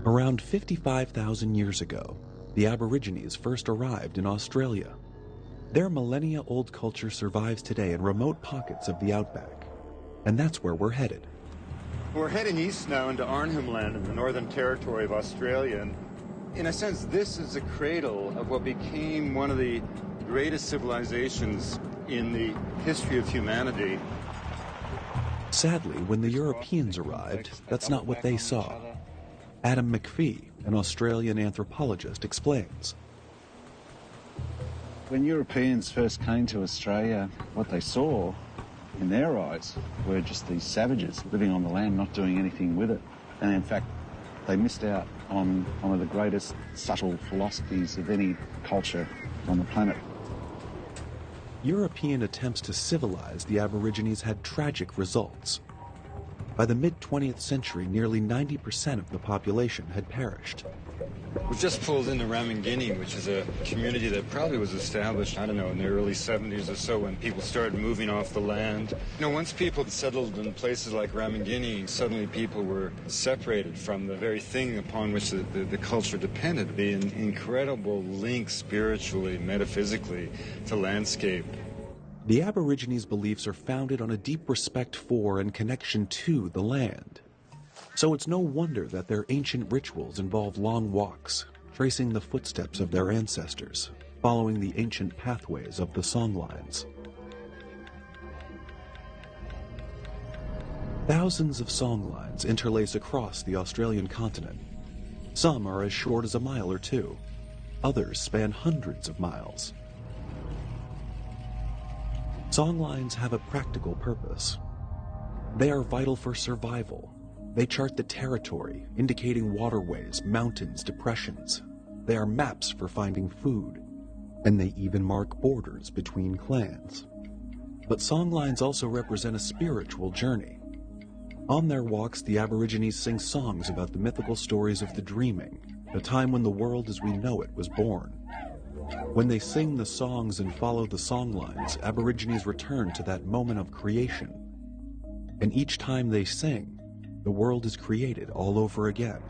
Around 55,000 years ago, the Aborigines first arrived in Australia. Their millennia-old culture survives today in remote pockets of the outback, and that's where we're headed. We're heading east now into Arnhem Land in the Northern Territory of Australia, and in a sense this is the cradle of what became one of the greatest civilizations in the history of humanity. Sadly, when the Europeans arrived, that's not what they saw. Adam McPhee, an Australian anthropologist, explains. When Europeans first came to Australia, what they saw in their eyes were just these savages living on the land, not doing anything with it. And in fact, they missed out on one of the greatest subtle philosophies of any culture on the planet. European attempts to civilize the Aborigines had tragic results. By the mid-20th century, nearly 90% of the population had perished. We've just pulled into Ramangini, which is a community that probably was established, I don't know, in the early 70s or so when people started moving off the land. You know, once people settled in places like Ramangini, suddenly people were separated from the very thing upon which the culture depended, the incredible link spiritually, metaphysically, to landscape. The Aborigines' beliefs are founded on a deep respect for and connection to the land. So it's no wonder that their ancient rituals involve long walks, tracing the footsteps of their ancestors, following the ancient pathways of the Songlines. Thousands of songlines interlace across the Australian continent. Some are as short as a mile or two. Others span hundreds of miles. Songlines have a practical purpose. They are vital for survival. They chart the territory, indicating waterways, mountains, depressions. They are maps for finding food, and they even mark borders between clans. But songlines also represent a spiritual journey. On their walks, the Aborigines sing songs about the mythical stories of the dreaming, the time when the world as we know it was born. When they sing the songs and follow the songlines, Aborigines return to that moment of creation. And each time they sing, the world is created all over again.